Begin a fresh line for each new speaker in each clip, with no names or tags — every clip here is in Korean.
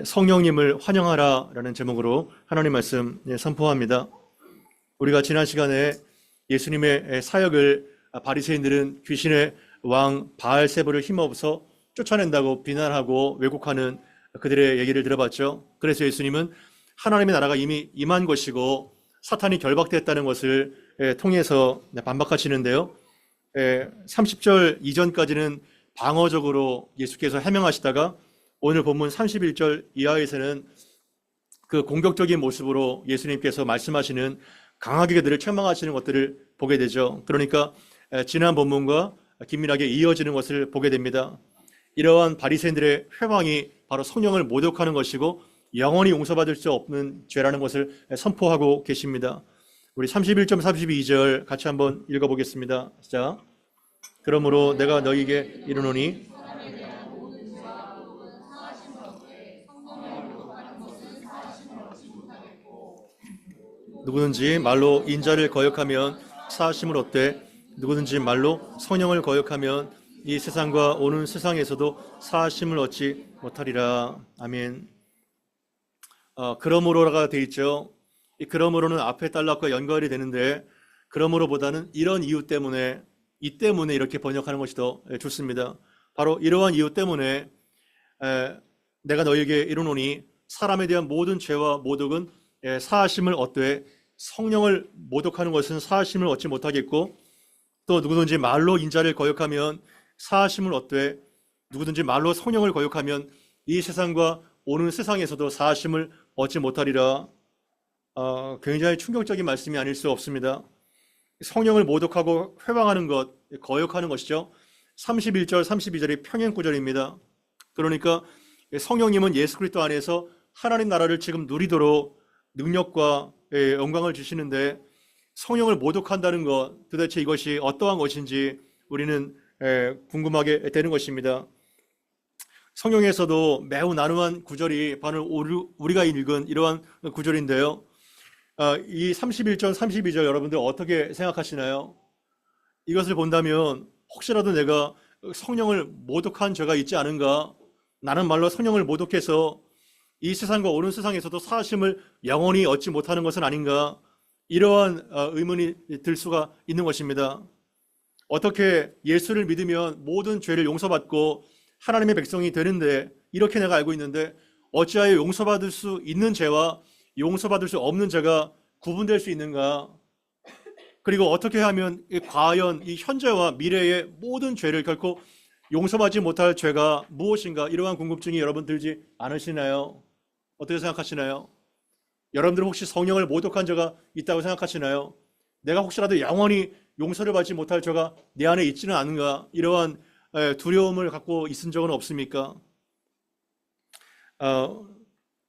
성령님을 환영하라라는 제목으로 하나님 말씀 선포합니다. 우리가 지난 시간에 예수님의 사역을 바리새인들은 귀신의 왕 바알세불을 힘없어 쫓아낸다고 비난하고 왜곡하는 그들의 얘기를 들어봤죠. 그래서 예수님은 하나님의 나라가 이미 임한 것이고 사탄이 결박됐다는 것을 통해서 반박하시는데요. 30절 이전까지는 방어적으로 예수께서 해명하시다가 오늘 본문 31절 이하에서는 그 공격적인 모습으로 예수님께서 말씀하시는 강하게 그들을 책망하시는 것들을 보게 되죠. 그러니까 지난 본문과 긴밀하게 이어지는 것을 보게 됩니다. 이러한 바리새인들의 회방이 바로 성령을 모독하는 것이고 영원히 용서받을 수 없는 죄라는 것을 선포하고 계십니다. 우리 31절 32절 같이 한번 읽어보겠습니다. 자, 그러므로 내가 너희에게 이르노니 누구든지 말로 인자를 거역하면 사하심을 얻되 누구든지 말로 성령을 거역하면 이 세상과 오는 세상에서도 사하심을 얻지 못하리라. 아멘. 그러므로가 돼 있죠. 이 그러므로는 앞에 단락과 연결이 되는데 그러므로보다는 이런 이유 때문에 이 때문에 이렇게 번역하는 것이 더 좋습니다. 바로 이러한 이유 때문에 내가 너희에게 이르노니 사람에 대한 모든 죄와 모독은 사하심을 얻되 성령을 모독하는 것은 사하심을 얻지 못하겠고 또 누구든지 말로 인자를 거역하면 사하심을 얻되 누구든지 말로 성령을 거역하면 이 세상과 오는 세상에서도 사하심을 얻지 못하리라. 굉장히 충격적인 말씀이 아닐 수 없습니다. 성령을 모독하고 회방하는 것, 거역하는 것이죠. 31절, 32절이 평행 구절입니다. 그러니까 성령님은 예수 그리스도 안에서 하나님 나라를 지금 누리도록 능력과 영광을 주시는데 성령을 모독한다는 것, 도대체 이것이 어떠한 것인지 우리는 궁금하게 되는 것입니다. 성경에서도 매우 난해한 구절이 바로 우리가 읽은 이러한 구절인데요. 이 31절, 32절 여러분들 어떻게 생각하시나요? 이것을 본다면 혹시라도 내가 성령을 모독한 죄가 있지 않은가? 나는 말로 성령을 모독해서 이 세상과 오는 세상에서도 사하심을 영원히 얻지 못하는 것은 아닌가? 이러한 의문이 들 수가 있는 것입니다. 어떻게 예수를 믿으면 모든 죄를 용서받고 하나님의 백성이 되는데 이렇게 내가 알고 있는데 어찌하여 용서받을 수 있는 죄와 용서받을 수 없는 죄가 구분될 수 있는가? 그리고 어떻게 하면 과연 이 현재와 미래의 모든 죄를 결코 용서받지 못할 죄가 무엇인가? 이러한 궁금증이 여러분 들지 않으시나요? 어떻게 생각하시나요? 여러분들 혹시 성령을 모독한 죄가 있다고 생각하시나요? 내가 혹시라도 영원히 용서를 받지 못할 죄가 내 안에 있지는 않은가? 이러한 두려움을 갖고 있은 적은 없습니까?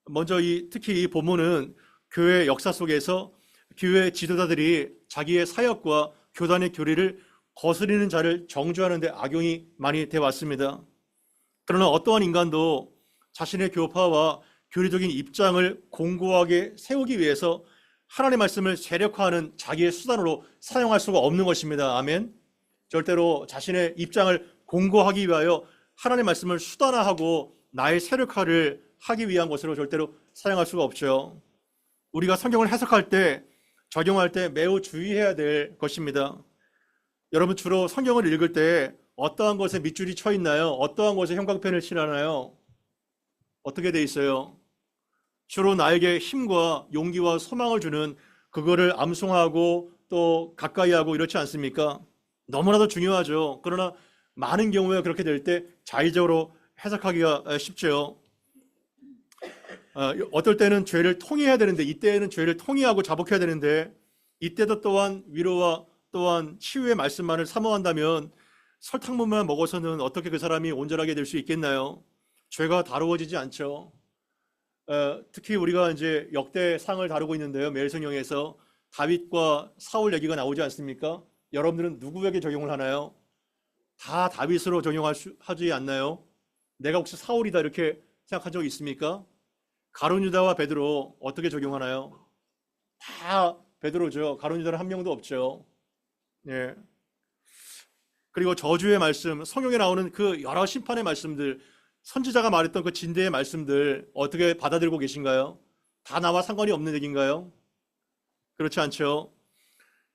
먼저 특히 이 본문은 교회 역사 속에서 교회 지도자들이 자기의 사역과 교단의 교리를 거스리는 자를 정죄하는 데 악용이 많이 돼 왔습니다. 그러나 어떠한 인간도 자신의 교파와 교리적인 입장을 공고하게 세우기 위해서 하나님의 말씀을 세력화하는 자기의 수단으로 사용할 수가 없는 것입니다. 아멘. 절대로 자신의 입장을 공고하기 위하여 하나님의 말씀을 수단화하고 나의 세력화를 하기 위한 것으로 절대로 사용할 수가 없죠. 우리가 성경을 해석할 때, 적용할 때 매우 주의해야 될 것입니다. 여러분 주로 성경을 읽을 때 어떠한 것에 밑줄이 쳐 있나요? 어떠한 것에 형광펜을 칠하나요? 어떻게 돼 있어요? 주로 나에게 힘과 용기와 소망을 주는 그거를 암송하고 또 가까이 하고 이렇지 않습니까? 너무나도 중요하죠. 그러나 많은 경우에 그렇게 될 때 자의적으로 해석하기가 쉽죠. 어떨 때는 죄를 통해야 되는데 이때에는 죄를 통해하고 자복해야 되는데 이때도 또한 위로와 또한 치유의 말씀만을 사모한다면 설탕물만 먹어서는 어떻게 그 사람이 온전하게 될 수 있겠나요? 죄가 다루어지지 않죠. 특히 우리가 이제 역대상을 다루고 있는데요. 매일성경에서 다윗과 사울 얘기가 나오지 않습니까? 여러분들은 누구에게 적용을 하나요? 다 다윗으로 적용하지 않나요? 내가 혹시 사울이다 이렇게 생각한 적 있습니까? 가룟 유다와 베드로 어떻게 적용하나요? 다 베드로죠. 가룟 유다는 한 명도 없죠. 예. 그리고 저주의 말씀, 성경에 나오는 그 여러 심판의 말씀들, 선지자가 말했던 그 진대의 말씀들 어떻게 받아들이고 계신가요? 다 나와 상관이 없는 얘기인가요? 그렇지 않죠.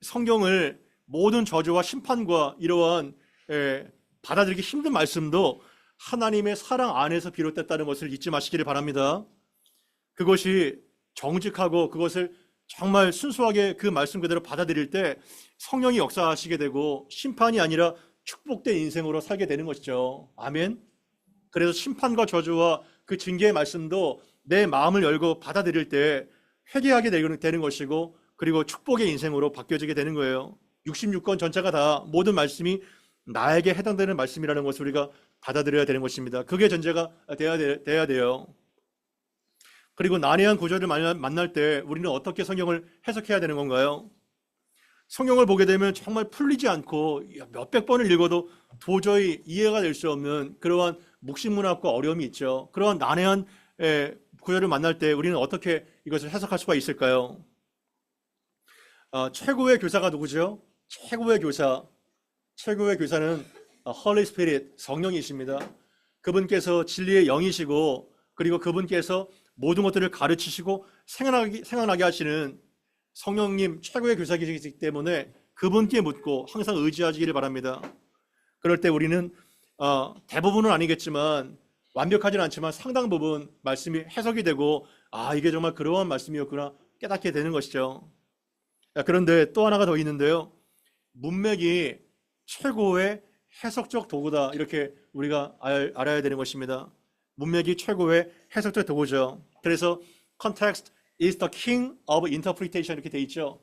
성경을 모든 저주와 심판과 이러한 받아들이기 힘든 말씀도 하나님의 사랑 안에서 비롯됐다는 것을 잊지 마시기를 바랍니다. 그것이 정직하고 그것을 정말 순수하게 그 말씀 그대로 받아들일 때 성령이 역사하시게 되고 심판이 아니라 축복된 인생으로 살게 되는 것이죠. 아멘. 그래서 심판과 저주와 그 징계의 말씀도 내 마음을 열고 받아들일 때 회개하게 되는 것이고 그리고 축복의 인생으로 바뀌어지게 되는 거예요. 66권 전체가 다 모든 말씀이 나에게 해당되는 말씀이라는 것을 우리가 받아들여야 되는 것입니다. 그게 전제가 돼야 돼요. 그리고 난해한 구절을 만날 때 우리는 어떻게 성경을 해석해야 되는 건가요? 성경을 보게 되면 정말 풀리지 않고 몇백 번을 읽어도 도저히 이해가 될 수 없는 그러한 묵신문학과 어려움이 있죠. 그러한 난해한 구절을 만날 때 우리는 어떻게 이것을 해석할 수가 있을까요? 최고의 교사가 누구죠? 최고의 교사는 Holy Spirit, 성령이십니다. 그분께서 진리의 영이시고 그리고 그분께서 모든 것들을 가르치시고 생각나게 하시는 성령님 최고의 교사이시기 때문에 그분께 묻고 항상 의지하시기를 바랍니다. 그럴 때 우리는 대부분은 아니겠지만 완벽하지는 않지만 상당 부분 말씀이 해석이 되고 이게 정말 그러한 말씀이었구나 깨닫게 되는 것이죠. 그런데 또 하나가 더 있는데요. 문맥이 최고의 해석적 도구다 이렇게 우리가 알아야 되는 것입니다. 문맥이 최고의 해석적 도구죠. 그래서 context is the king of interpretation 이렇게 돼 있죠.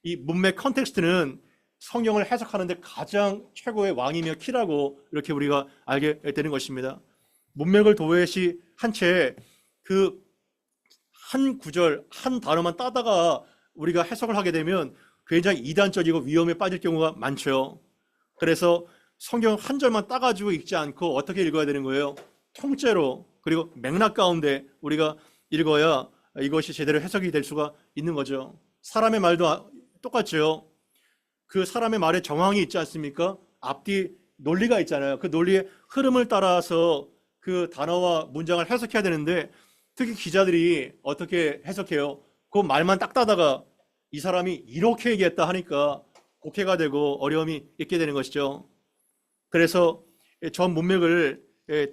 이 문맥 컨텍스트는 성경을 해석하는데 가장 최고의 왕이며 키라고 이렇게 우리가 알게 되는 것입니다. 문맥을 도외시한 채 그 한 구절, 한 단어만 따다가 우리가 해석을 하게 되면 굉장히 이단적이고 위험에 빠질 경우가 많죠. 그래서 성경 한 절만 따가지고 읽지 않고 어떻게 읽어야 되는 거예요? 통째로 그리고 맥락 가운데 우리가 읽어야 이것이 제대로 해석이 될 수가 있는 거죠. 사람의 말도 똑같죠. 그 사람의 말에 정황이 있지 않습니까? 앞뒤 논리가 있잖아요. 그 논리의 흐름을 따라서 그 단어와 문장을 해석해야 되는데 특히 기자들이 어떻게 해석해요? 그 말만 딱 따다가 이 사람이 이렇게 얘기했다 하니까 곡해가 되고 어려움이 있게 되는 것이죠. 그래서 전 문맥을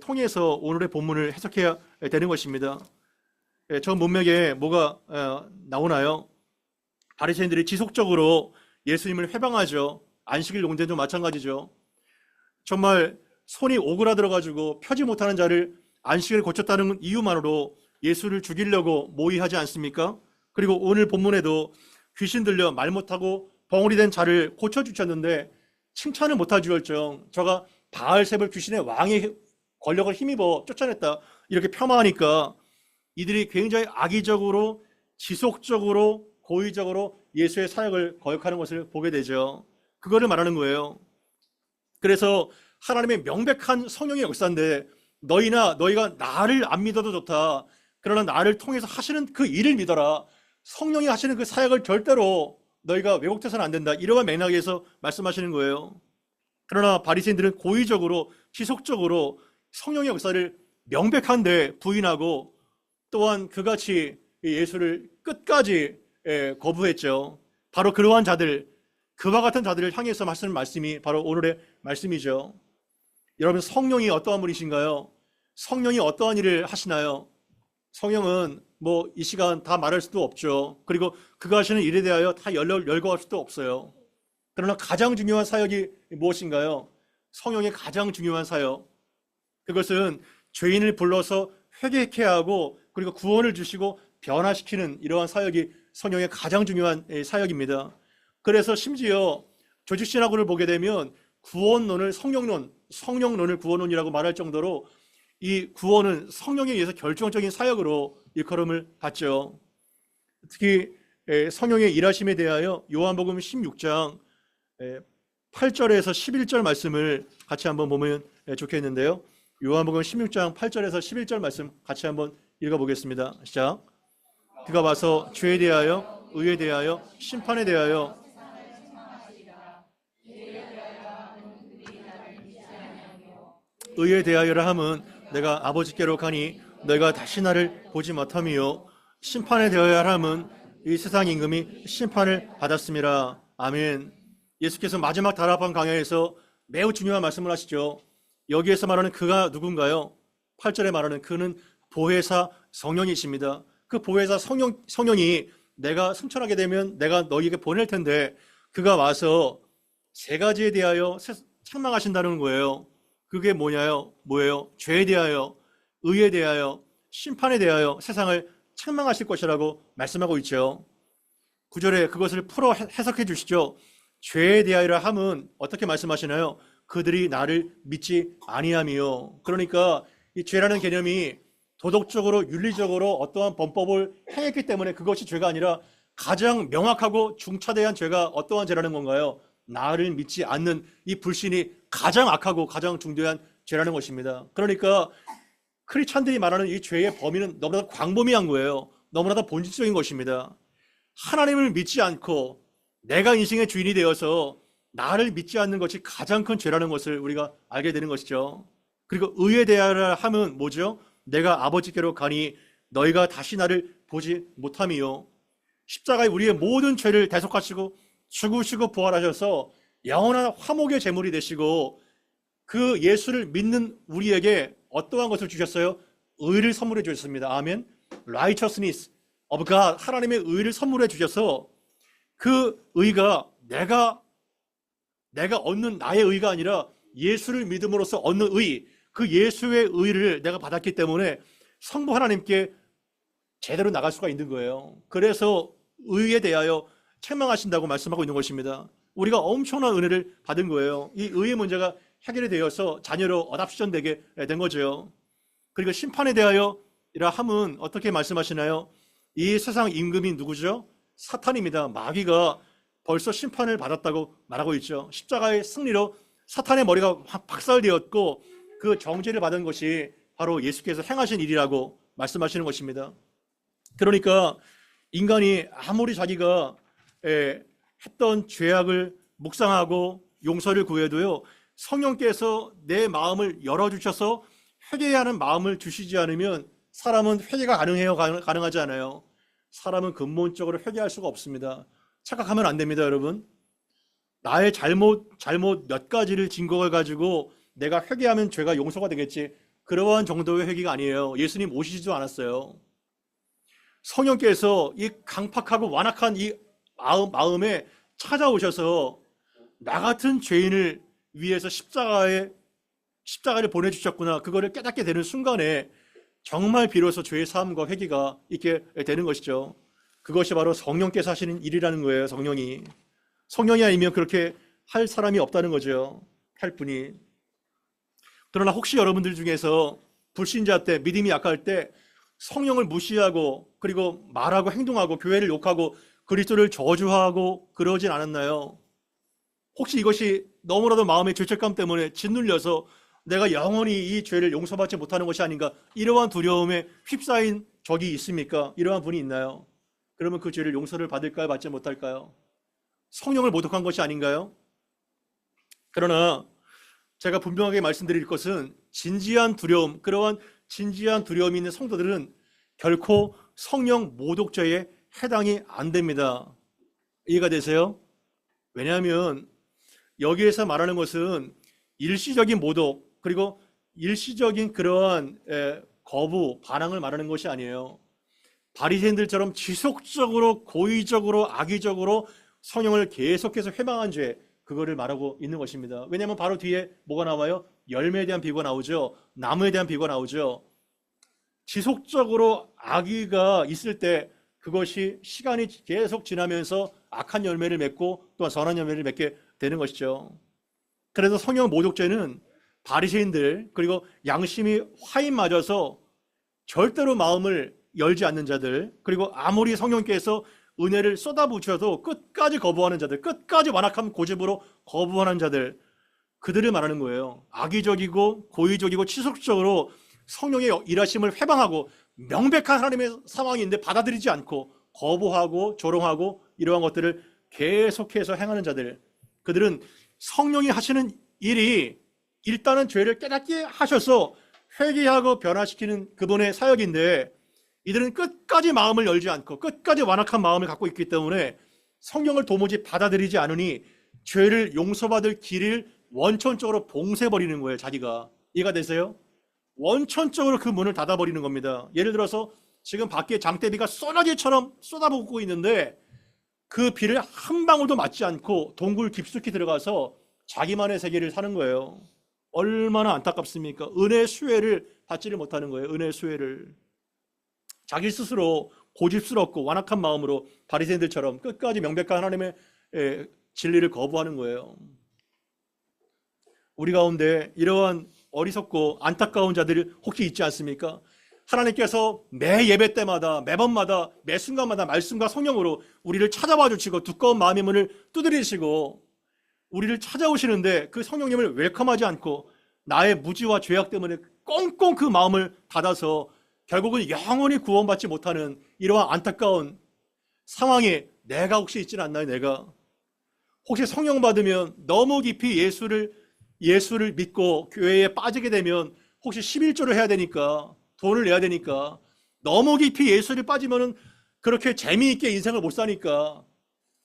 통해서 오늘의 본문을 해석해야 되는 것입니다. 전 문맥에 뭐가 나오나요? 바리새인들이 지속적으로 예수님을 회방하죠. 안식일 논쟁도 마찬가지죠. 정말 손이 오그라들어가지고 펴지 못하는 자를 안식일을 고쳤다는 이유만으로 예수를 죽이려고 모의하지 않습니까? 그리고 오늘 본문에도 귀신 들려 말 못하고 벙어리 된 자를 고쳐주셨는데 칭찬을 못할 지언정 저가 바알세불 귀신의 왕의 권력을 힘입어 쫓아냈다 이렇게 폄하하니까 이들이 굉장히 악의적으로 지속적으로 고의적으로 예수의 사역을 거역하는 것을 보게 되죠. 그거를 말하는 거예요. 그래서 하나님의 명백한 성령의 역사인데 너희가 나를 안 믿어도 좋다. 그러나 나를 통해서 하시는 그 일을 믿어라. 성령이 하시는 그 사역을 절대로 너희가 왜곡돼서는 안 된다. 이러한 맥락에서 말씀하시는 거예요. 그러나 바리새인들은 고의적으로 지속적으로 성령의 역사를 명백한데 부인하고 또한 그같이 예수를 끝까지 거부했죠. 바로 그러한 자들, 그와 같은 자들을 향해서 하시는 말씀이 바로 오늘의 말씀이죠. 여러분, 성령이 어떠한 분이신가요? 성령이 어떠한 일을 하시나요? 성령은 뭐 이 시간 다 말할 수도 없죠. 그리고 그가 하시는 일에 대하여 다 열거할 수도 없어요. 그러나 가장 중요한 사역이 무엇인가요? 성령의 가장 중요한 사역, 그것은 죄인을 불러서 회개케 하고 그리고 구원을 주시고 변화시키는 이러한 사역이 성령의 가장 중요한 사역입니다. 그래서 심지어 조직신학론을 보게 되면 구원론을 성령론을 구원론이라고 말할 정도로 이 구원은 성령에 의해서 결정적인 사역으로 일컬음을 받죠. 특히 성령의 일하심에 대하여 요한복음 16장 8절에서 11절 말씀을 같이 한번 보면 좋겠는데요. 요한복음 16장 8절에서 11절 말씀 같이 한번 읽어보겠습니다. 시작. 그가 와서 죄에 대하여, 의에 대하여, 심판에 대하여 의에 대하여라 함은 내가 아버지께로 가니 너희가 다시 나를 보지 못하며 심판에 되어야 함은 이 세상 임금이 심판을 받았음이라. 아멘. 예수께서 마지막 다락방 강야에서 매우 중요한 말씀을 하시죠. 여기에서 말하는 그가 누군가요? 8절에 말하는 그는 보혜사 성령이십니다. 그 보혜사 성령이 내가 승천하게 되면 내가 너희에게 보낼 텐데 그가 와서 세 가지에 대하여 책망하신다는 거예요. 그게 뭐예요? 죄에 대하여, 의에 대하여, 심판에 대하여 세상을 책망하실 것이라고 말씀하고 있죠. 9절에 그것을 풀어 해석해 주시죠. 죄에 대하여라 함은 어떻게 말씀하시나요? 그들이 나를 믿지 아니하며. 그러니까 이 죄라는 개념이 도덕적으로 윤리적으로 어떠한 범법을 행했기 때문에 그것이 죄가 아니라 가장 명확하고 중차대한 죄가 어떠한 죄라는 건가요? 나를 믿지 않는 이 불신이 가장 악하고 가장 중대한 죄라는 것입니다. 그러니까 크리스찬들이 말하는 이 죄의 범위는 너무나 광범위한 거예요. 너무나 본질적인 것입니다. 하나님을 믿지 않고 내가 인생의 주인이 되어서 나를 믿지 않는 것이 가장 큰 죄라는 것을 우리가 알게 되는 것이죠. 그리고 의에 대하여 하면 뭐죠? 내가 아버지께로 가니 너희가 다시 나를 보지 못함이요. 십자가에 우리의 모든 죄를 대속하시고 죽으시고 부활하셔서 영원한 화목의 제물이 되시고 그 예수를 믿는 우리에게 어떠한 것을 주셨어요? 의를 선물해 주셨습니다. 아멘. Righteousness of God, 하나님의 의를 선물해 주셔서 그 의가 내가 얻는 나의 의가 아니라 예수를 믿음으로써 얻는 의, 그 예수의 의를 내가 받았기 때문에 성부 하나님께 제대로 나갈 수가 있는 거예요. 그래서 의에 대하여 책망하신다고 말씀하고 있는 것입니다. 우리가 엄청난 은혜를 받은 거예요. 이 의의 문제가 해결이 되어서 자녀로 어답션되게 된 거죠. 그리고 심판에 대하여라 함은 어떻게 말씀하시나요? 이 세상 임금이 누구죠? 사탄입니다. 마귀가 벌써 심판을 받았다고 말하고 있죠. 십자가의 승리로 사탄의 머리가 박살되었고 그 정죄를 받은 것이 바로 예수께서 행하신 일이라고 말씀하시는 것입니다. 그러니까 인간이 아무리 자기가 했던 죄악을 묵상하고 용서를 구해도요, 성령께서 내 마음을 열어주셔서 회개해야 하는 마음을 주시지 않으면 사람은 회개가 가능하지 않아요. 사람은 근본적으로 회개할 수가 없습니다. 착각하면 안 됩니다, 여러분. 나의 잘못 몇 가지를 증거해 가지고 내가 회개하면 죄가 용서가 되겠지. 그러한 정도의 회개가 아니에요. 예수님 오시지도 않았어요. 성령께서 이 강팍하고 완악한 이 마음에 찾아오셔서 나 같은 죄인을 위해서 십자가를 보내주셨구나. 그거를 깨닫게 되는 순간에 정말 비로소 죄의 사함과 회개가 있게 되는 것이죠. 그것이 바로 성령께서 하시는 일이라는 거예요. 성령이 아니면 그렇게 할 사람이 없다는 거죠. 할 분이. 그러나 혹시 여러분들 중에서 불신자 때, 믿음이 약할 때 성령을 무시하고 그리고 말하고 행동하고 교회를 욕하고 그리스도를 저주하고 그러진 않았나요? 혹시 이것이 너무나도 마음의 죄책감 때문에 짓눌려서 내가 영원히 이 죄를 용서받지 못하는 것이 아닌가, 이러한 두려움에 휩싸인 적이 있습니까? 이러한 분이 있나요? 그러면 그 죄를 용서를 받을까요? 받지 못할까요? 성령을 모독한 것이 아닌가요? 그러나 제가 분명하게 말씀드릴 것은 진지한 두려움, 그러한 진지한 두려움이 있는 성도들은 결코 성령 모독죄에 해당이 안 됩니다. 이해가 되세요? 왜냐하면 여기에서 말하는 것은 일시적인 모독, 그리고 일시적인 그러한 거부, 반항을 말하는 것이 아니에요. 바리새인들처럼 지속적으로 고의적으로 악의적으로 성령을 계속해서 회방한 죄, 그거를 말하고 있는 것입니다. 왜냐하면 바로 뒤에 뭐가 나와요? 열매에 대한 비유가 나오죠. 나무에 대한 비유가 나오죠. 지속적으로 악의가 있을 때 그것이 시간이 계속 지나면서 악한 열매를 맺고 또한 선한 열매를 맺게 되는 것이죠. 그래서 성령 모독죄는 바리새인들 그리고 양심이 화인 맞아서 절대로 마음을 열지 않는 자들, 그리고 아무리 성령께서 은혜를 쏟아부으셔도 끝까지 거부하는 자들, 끝까지 완악한 고집으로 거부하는 자들, 그들을 말하는 거예요. 악의적이고 고의적이고 지속적으로 성령의 일하심을 회방하고 명백한 하나님의 상황인데 받아들이지 않고 거부하고 조롱하고 이러한 것들을 계속해서 행하는 자들, 그들은 성령이 하시는 일이 일단은 죄를 깨닫게 하셔서 회개하고 변화시키는 그분의 사역인데, 이들은 끝까지 마음을 열지 않고 끝까지 완악한 마음을 갖고 있기 때문에 성령을 도무지 받아들이지 않으니 죄를 용서받을 길을 원천적으로 봉쇄해버리는 거예요. 자기가. 이해가 되세요? 원천적으로 그 문을 닫아버리는 겁니다. 예를 들어서 지금 밖에 장대비가 쏟아지처럼 쏟아붓고 있는데 그 비를 한 방울도 맞지 않고 동굴 깊숙이 들어가서 자기만의 세계를 사는 거예요. 얼마나 안타깝습니까? 은혜의 수혜를 받지를 못하는 거예요. 은혜의 수혜를. 자기 스스로 고집스럽고 완악한 마음으로 바리새인들처럼 끝까지 명백한 하나님의 진리를 거부하는 거예요. 우리 가운데 이러한 어리석고 안타까운 자들이 혹시 있지 않습니까? 하나님께서 매 예배 때마다, 매번마다, 매 순간마다 말씀과 성령으로 우리를 찾아와 주시고 두꺼운 마음의 문을 두드리시고 우리를 찾아오시는데 그 성령님을 웰컴하지 않고 나의 무지와 죄악 때문에 꽁꽁 그 마음을 닫아서 결국은 영원히 구원받지 못하는 이러한 안타까운 상황에 내가 혹시 있지는 않나요? 내가 혹시 성령 받으면 너무 깊이 예수를 믿고 교회에 빠지게 되면 혹시 11조를 해야 되니까, 돈을 내야 되니까, 너무 깊이 예수를 빠지면은 그렇게 재미있게 인생을 못 사니까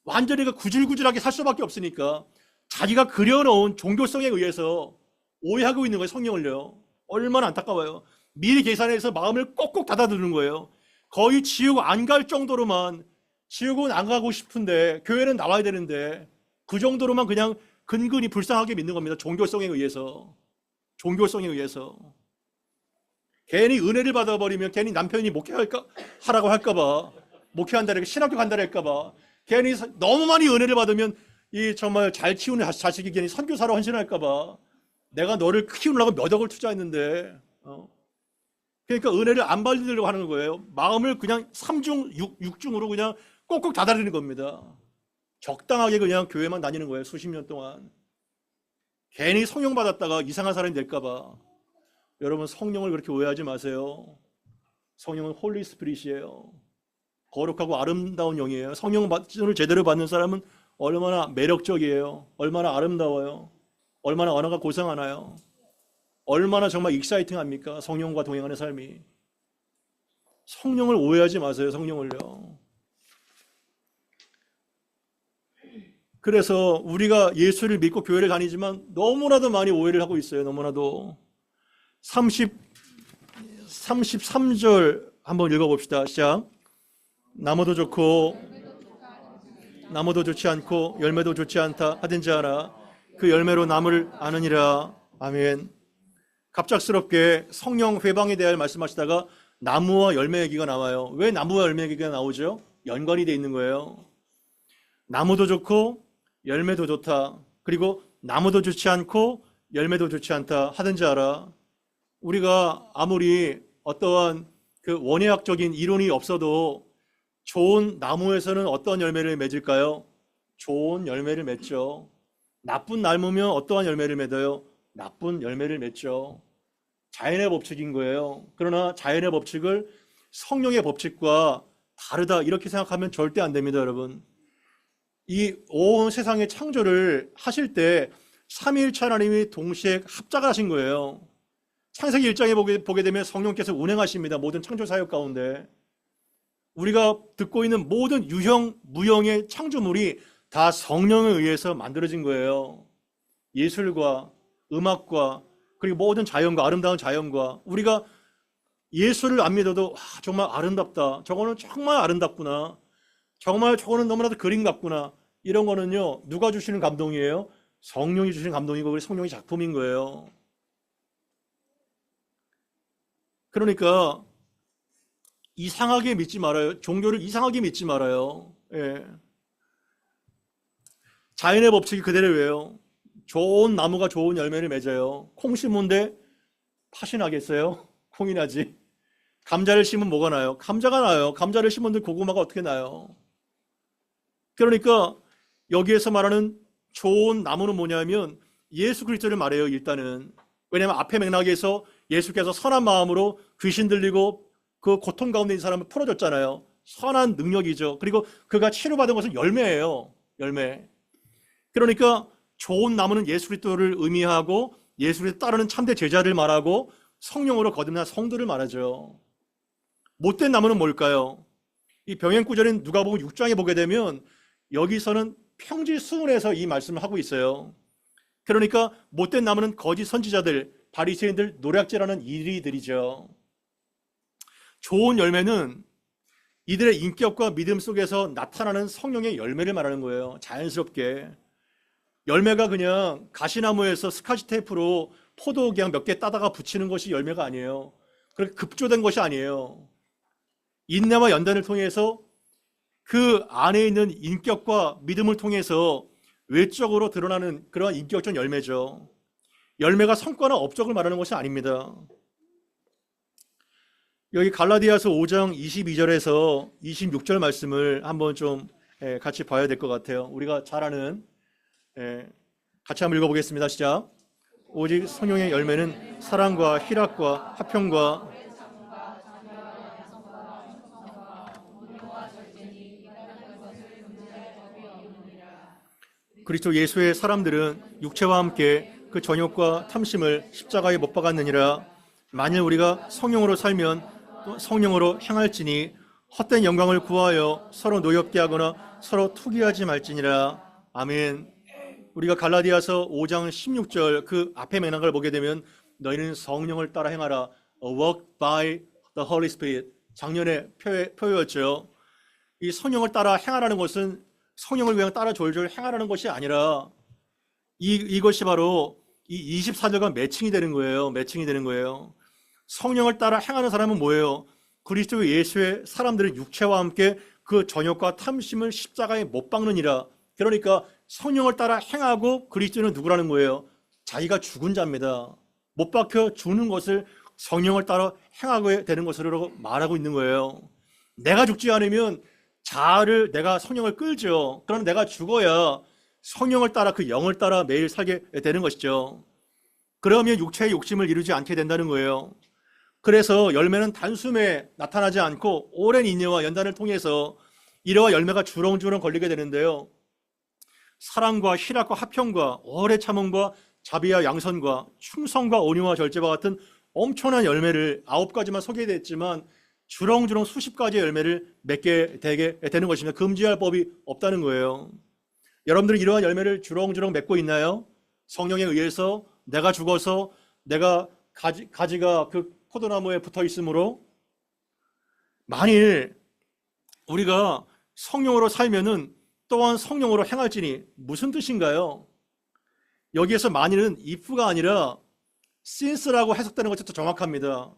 완전히 구질구질하게 살 수밖에 없으니까 자기가 그려놓은 종교성에 의해서 오해하고 있는 거예요. 성령을요. 얼마나 안타까워요. 미리 계산해서 마음을 꼭꼭 닫아두는 거예요. 거의 지옥 안 갈 정도로만, 지옥은 안 가고 싶은데 교회는 나와야 되는데 그 정도로만 그냥 근근히 불쌍하게 믿는 겁니다. 종교성에 의해서. 종교성에 의해서. 괜히 은혜를 받아버리면 괜히 남편이 하라고 할까봐, 목회한다랄까, 신학교 간다랄까봐, 괜히 너무 많이 은혜를 받으면 이 정말 잘 키우는 자식이 괜히 선교사로 헌신할까봐, 내가 너를 키우려고 몇 억을 투자했는데, 그러니까 은혜를 안 받으려고 하는 거예요. 마음을 그냥 3중, 6중으로 그냥 꼭꼭 닫아내는 겁니다. 적당하게 그냥 교회만 다니는 거예요. 수십 년 동안. 괜히 성령 받았다가 이상한 사람이 될까봐. 여러분, 성령을 그렇게 오해하지 마세요. 성령은 홀리 스피릿이에요. 거룩하고 아름다운 영이에요. 성령을 제대로 받는 사람은 얼마나 매력적이에요. 얼마나 아름다워요. 얼마나 언어가 고상하나요. 얼마나 정말 익사이팅합니까? 성령과 동행하는 삶이. 성령을 오해하지 마세요. 성령을요. 그래서 우리가 예수를 믿고 교회를 다니지만 너무나도 많이 오해를 하고 있어요. 너무나도. 33절 한번 읽어봅시다. 시작. 나무도 좋지 않고 열매도 좋지 않다 하든지 알아. 그 열매로 나무를 아느니라. 아멘. 갑작스럽게 성령 회방에 대해 말씀하시다가 나무와 열매 얘기가 나와요. 왜 나무와 열매 얘기가 나오죠? 연관이 돼 있는 거예요. 나무도 좋고 열매도 좋다. 그리고 나무도 좋지 않고 열매도 좋지 않다 하든지 알아. 우리가 아무리 어떠한 그 원예학적인 이론이 없어도 좋은 나무에서는 어떤 열매를 맺을까요? 좋은 열매를 맺죠. 나쁜 나무면 어떠한 열매를 맺어요? 나쁜 열매를 맺죠. 자연의 법칙인 거예요. 그러나 자연의 법칙을 성령의 법칙과 다르다 이렇게 생각하면 절대 안 됩니다, 여러분. 이 온 세상의 창조를 하실 때 삼위일체 하나님이 동시에 합작을 하신 거예요. 창세기 1장에 보게 되면 성령께서 운행하십니다. 모든 창조 사역 가운데. 우리가 듣고 있는 모든 유형, 무형의 창조물이 다 성령에 의해서 만들어진 거예요. 예술과 음악과 그리고 모든 자연과 아름다운 자연과 우리가 예술을 안 믿어도 정말 아름답다. 저거는 정말 아름답구나. 정말 저거는 너무나도 그림 같구나. 이런 거는요. 누가 주시는 감동이에요? 성령이 주시는 감동이고 우리 성령의 작품인 거예요. 그러니까 이상하게 믿지 말아요. 종교를 이상하게 믿지 말아요. 예. 자연의 법칙이 그대로예요. 좋은 나무가 좋은 열매를 맺어요. 콩 심은데 팥이 나겠어요? 콩이 나지. 감자를 심으면 뭐가 나요? 감자가 나요. 감자를 심은데 고구마가 어떻게 나요? 그러니까 여기에서 말하는 좋은 나무는 뭐냐면 예수 그리스도를 말해요. 일단은. 왜냐하면 앞에 맥락에서 예수께서 선한 마음으로 귀신 들리고 그 고통 가운데 있는 사람을 풀어줬잖아요. 선한 능력이죠. 그리고 그가 치료받은 것은 열매예요. 열매. 그러니까 좋은 나무는 예수 그리스도를 의미하고 예수 그리스도 따르는 참된 제자를 말하고 성령으로 거듭난 성도를 말하죠. 못된 나무는 뭘까요? 이 병행구절인 누가복음 6장에 보게 되면 여기서는 평지수문에서 이 말씀을 하고 있어요. 그러니까 못된 나무는 거짓 선지자들, 바리새인들, 노략질하는 이리들이죠. 좋은 열매는 이들의 인격과 믿음 속에서 나타나는 성령의 열매를 말하는 거예요. 자연스럽게. 열매가 그냥 가시나무에서 스카치 테이프로 포도 그냥 몇 개 따다가 붙이는 것이 열매가 아니에요. 그렇게 급조된 것이 아니에요. 인내와 연단을 통해서 그 안에 있는 인격과 믿음을 통해서 외적으로 드러나는 그러한 인격적 열매죠. 열매가 성과나 업적을 말하는 것이 아닙니다. 여기 갈라디아서 5장 22절에서 26절 말씀을 한번 좀 같이 봐야 될 것 같아요. 우리가 잘 아는, 같이 한번 읽어보겠습니다. 시작. 오직 성령의 열매는 사랑과 희락과 화평과 그리스도 예수의 사람들은 육체와 함께 그 정욕과 탐심을 십자가에 못 박았느니라. 만일 우리가 성령으로 살면 또 성령으로 행할지니 헛된 영광을 구하여 서로 노엽게 하거나 서로 투기하지 말지니라. 아멘. 우리가 갈라디아서 5장 16절 그 앞에 맥락을 보게 되면 너희는 성령을 따라 행하라. Walk by the Holy Spirit. 작년에 표였죠. 이 성령을 따라 행하라는 것은 성령을 그냥 따라 졸졸 행하라는 것이 아니라 이것이 바로 이 24절과 매칭이 되는 거예요. 매칭이 되는 거예요. 성령을 따라 행하는 사람은 뭐예요? 그리스도 예수의 사람들은 육체와 함께 그 정욕과 탐심을 십자가에 못 박느니라. 그러니까 성령을 따라 행하고 그리스도는 누구라는 거예요? 자기가 죽은 자입니다. 못 박혀 죽는 것을 성령을 따라 행하게 되는 것으로 말하고 있는 거예요. 내가 죽지 않으면 자아를 내가 성령을 끌죠. 그럼 내가 죽어야 성령을 따라 그 영을 따라 매일 살게 되는 것이죠. 그러면 육체의 욕심을 이루지 않게 된다는 거예요. 그래서 열매는 단숨에 나타나지 않고 오랜 인내와 연단을 통해서 이러한 열매가 주렁주렁 걸리게 되는데요. 사랑과 희락과 화평과 오래 참음과 자비와 양선과 충성과 온유와 절제와 같은 엄청난 열매를 9가지만 소개됐지만 주렁주렁 수십 가지의 열매를 맺게 되게 되는 것입니다. 금지할 법이 없다는 거예요. 여러분들은 이러한 열매를 주렁주렁 맺고 있나요? 성령에 의해서 내가 죽어서 내가 가지가 그 포도나무에 붙어 있으므로 만일 우리가 성령으로 살면은 또한 성령으로 행할지니 무슨 뜻인가요? 여기에서 만일은 if가 아니라 since라고 해석되는 것이 더 정확합니다.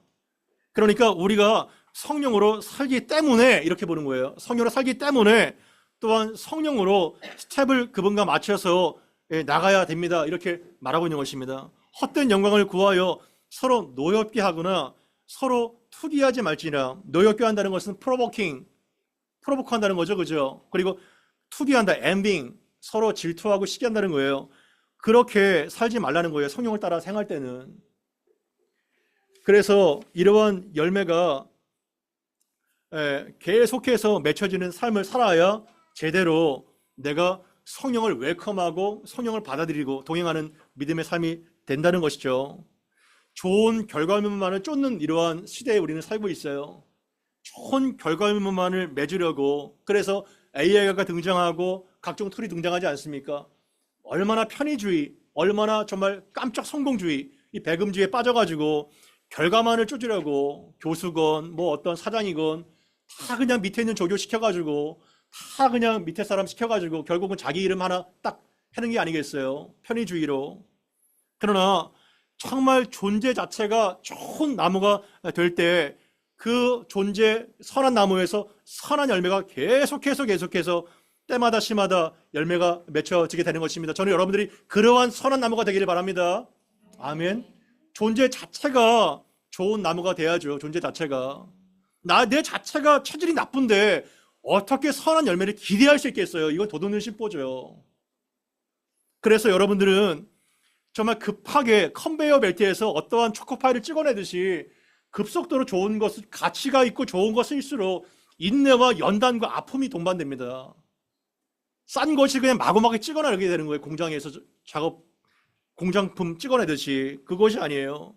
그러니까 우리가 성령으로 살기 때문에 이렇게 보는 거예요. 성령으로 살기 때문에 또한 성령으로 스텝을 그분과 맞춰서 나가야 됩니다. 이렇게 말하고 있는 것입니다. 헛된 영광을 구하여 서로 노엽게 하거나 서로 투기하지 말지니라. 노엽게 한다는 것은 프로보크한다는 거죠. 그죠? 그리고 투기한다, envying, 서로 질투하고 시기한다는 거예요. 그렇게 살지 말라는 거예요. 성령을 따라 생활 때는. 그래서 이러한 열매가 계속해서 맺혀지는 삶을 살아야 제대로 내가 성령을 웰컴하고 성령을 받아들이고 동행하는 믿음의 삶이 된다는 것이죠. 좋은 결과물만을 쫓는 이러한 시대에 우리는 살고 있어요. 좋은 결과물만을 맺으려고. 그래서 AI가 등장하고 각종 툴이 등장하지 않습니까? 얼마나 편의주의, 얼마나 정말 깜짝 성공주의, 이 배금주의에 빠져가지고 결과만을 쫓으려고 교수건 뭐 어떤 사장이건 다 그냥 밑에 있는 조교 시켜가지고 다 그냥 밑에 사람 시켜가지고 결국은 자기 이름 하나 딱 하는 게 아니겠어요? 편의주의로. 그러나 정말 존재 자체가 좋은 나무가 될 때 그 존재 선한 나무에서 선한 열매가 계속해서 때마다 시마다 열매가 맺혀지게 되는 것입니다. 저는 여러분들이 그러한 선한 나무가 되기를 바랍니다. 아멘. 존재 자체가 좋은 나무가 돼야죠. 존재 자체가. 내 자체가 체질이 나쁜데 어떻게 선한 열매를 기대할 수 있겠어요? 이건 도둑놈 심보죠. 그래서 여러분들은 정말 급하게 컨베이어 벨트에서 어떠한 초코파이를 찍어내듯이 급속도로 좋은 것을, 가치가 있고 좋은 것일수록 인내와 연단과 아픔이 동반됩니다. 싼 것이 그냥 마구마구 찍어내게 되는 거예요. 공장에서 공장품 찍어내듯이. 그것이 아니에요.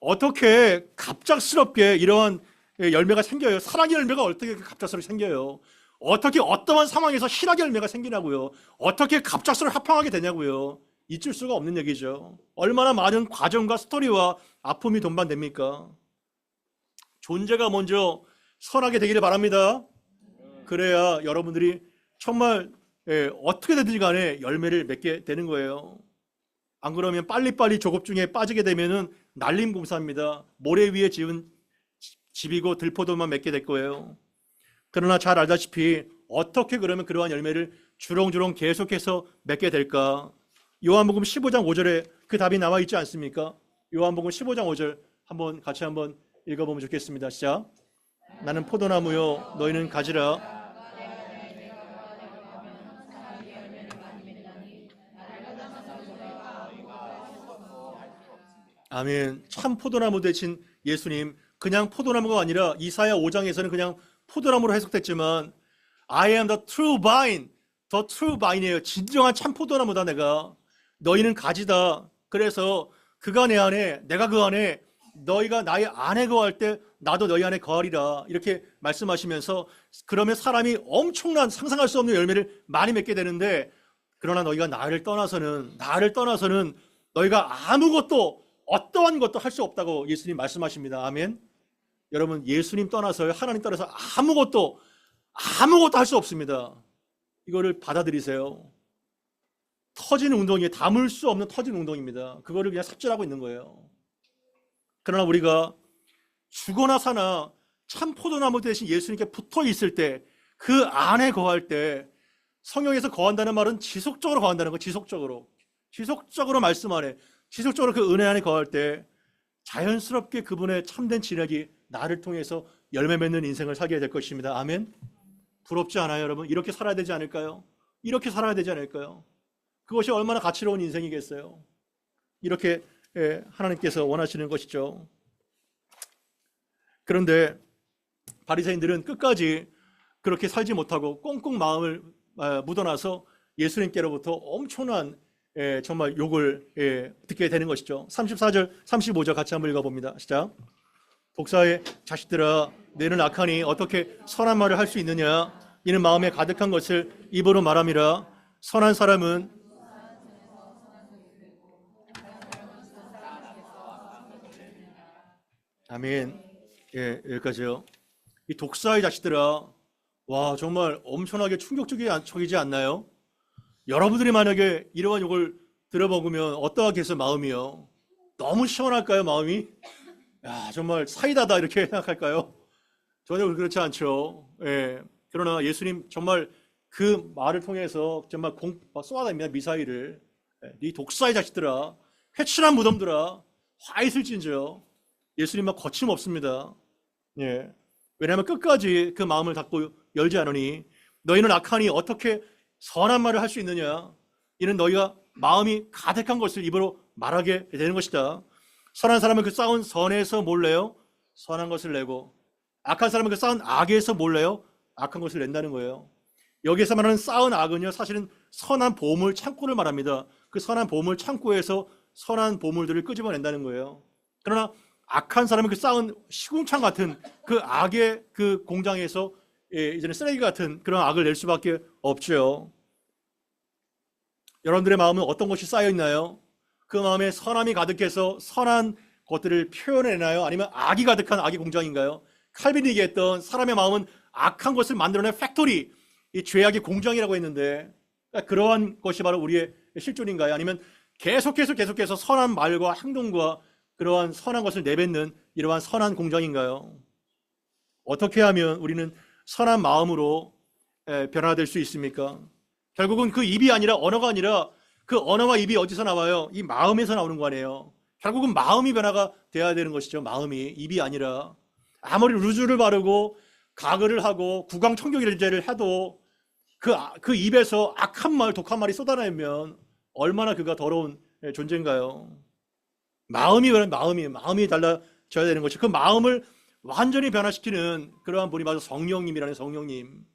어떻게 갑작스럽게 이러한 열매가 생겨요? 사랑의 열매가 어떻게 갑작스럽게 생겨요? 어떻게 어떠한 상황에서 실학의 열매가 생기냐고요? 어떻게 갑작스럽게 합방하게 되냐고요? 잊을 수가 없는 얘기죠. 얼마나 많은 과정과 스토리와 아픔이 동반됩니까? 존재가 먼저 선하게 되기를 바랍니다. 그래야 여러분들이 정말 어떻게 되든지 간에 열매를 맺게 되는 거예요. 안 그러면 빨리빨리 조급 중에 빠지게 되면은 날림공사입니다. 모래 위에 지은 집이고 들포도만 맺게 될 거예요. 그러나 잘 알다시피 어떻게 그러면 그러한 열매를 주렁주렁 계속해서 맺게 될까? 요한복음 15장 5절에 그 답이 나와 있지 않습니까? 요한복음 15장 5절 같이 한번 읽어보면 좋겠습니다. 시작. 나는 포도나무요 너희는 가지라. 아멘. 참 포도나무 되신 예수님, 그냥 포도나무가 아니라 이사야 5장에서는 그냥 포도나무로 해석됐지만 I am the true vine, the true vine이에요. 진정한 참 포도나무다 내가. 너희는 가지다. 그래서 그가 내 안에, 내가 그 안에, 너희가 나의 안에 거할 때 나도 너희 안에 거하리라. 이렇게 말씀하시면서 그러면 사람이 엄청난 상상할 수 없는 열매를 많이 맺게 되는데, 그러나 너희가 나를 떠나서는 너희가 아무것도 어떠한 것도 할 수 없다고 예수님 말씀하십니다. 아멘. 여러분, 예수님 떠나서 하나님 떠나서 아무것도 할 수 없습니다. 이거를 받아들이세요. 터지는 운동이에요. 담을 수 없는 터지는 운동입니다. 그거를 그냥 삽질하고 있는 거예요. 그러나 우리가 죽거나 사나 참 포도나무 대신 예수님께 붙어 있을 때, 그 안에 거할 때, 성경에서 거한다는 말은 지속적으로 거한다는 거. 지속적으로 말씀 안에, 지속적으로 그 은혜 안에 거할 때 자연스럽게 그분의 참된 진액이 나를 통해서 열매 맺는 인생을 살게 될 것입니다. 아멘. 부럽지 않아요, 여러분? 이렇게 살아야 되지 않을까요? 이렇게 살아야 되지 않을까요? 그것이 얼마나 가치로운 인생이겠어요? 이렇게 하나님께서 원하시는 것이죠. 그런데 바리새인들은 끝까지 그렇게 살지 못하고 꽁꽁 마음을 묻어놔서 예수님께로부터 엄청난 정말 욕을 듣게 되는 것이죠. 34절, 35절 같이 한번 읽어봅니다. 시작. 독사의 자식들아, 너희는 악하니 어떻게 선한 말을 할 수 있느냐? 이는 마음에 가득한 것을 입으로 말함이라. 선한 사람은 아멘. 여기까지요. 이 독사의 자식들아, 와, 정말 엄청나게 충격적이지 않나요? 여러분들이 만약에 이러한 욕을 들어먹으면 어떠하겠어요, 마음이요? 너무 시원할까요, 마음이? 야, 정말 사이다다 이렇게 생각할까요? 전혀 그렇지 않죠. 그러나 예수님 정말 그 말을 통해서 정말 쏘아다닙니다, 미사일을. 네 독사의 자식들아, 회칠한 무덤들아, 화 있을진저. 예수님 막 거침없습니다. 왜냐하면 끝까지 그 마음을 닫고 열지 않으니, 너희는 악하니 어떻게 선한 말을 할 수 있느냐? 이는 너희가 마음이 가득한 것을 입으로 말하게 되는 것이다. 선한 사람은 그 쌓은 선에서 몰래요? 선한 것을 내고, 악한 사람은 그 쌓은 악에서 몰래요? 악한 것을 낸다는 거예요. 여기서 말하는 쌓은 악은요, 사실은 선한 보물 창고를 말합니다. 그 선한 보물 창고에서 선한 보물들을 끄집어낸다는 거예요. 그러나 악한 사람은 그 쌓은 시궁창 같은 그 악의 그 공장에서 이제는 쓰레기 같은 그런 악을 낼 수밖에 없죠. 여러분들의 마음은 어떤 것이 쌓여 있나요? 그 마음에 선함이 가득해서 선한 것들을 표현해내나요? 아니면 악이 가득한 악의 공장인가요? 칼빈이 얘기했던 사람의 마음은 악한 것을 만들어낸 팩토리, 이 죄악의 공장이라고 했는데, 그러한 것이 바로 우리의 실존인가요? 아니면 계속해서 선한 말과 행동과 그러한 선한 것을 내뱉는 이러한 선한 공장인가요? 어떻게 하면 우리는 선한 마음으로 변화될 수 있습니까? 결국은 그 입이 아니라, 언어가 아니라, 그 언어와 입이 어디서 나와요? 이 마음에서 나오는 거 아니에요. 결국은 마음이 변화가 돼야 되는 것이죠. 마음이, 입이 아니라. 아무리 루즈를 바르고 가글을 하고 구강청결제를 해도 그 입에서 악한 말, 독한 말이 쏟아내면 얼마나 그가 더러운 존재인가요? 마음이 달라져야 되는 것이, 그 마음을 완전히 변화시키는 그러한 분이 바로 성령님이라는 성령님.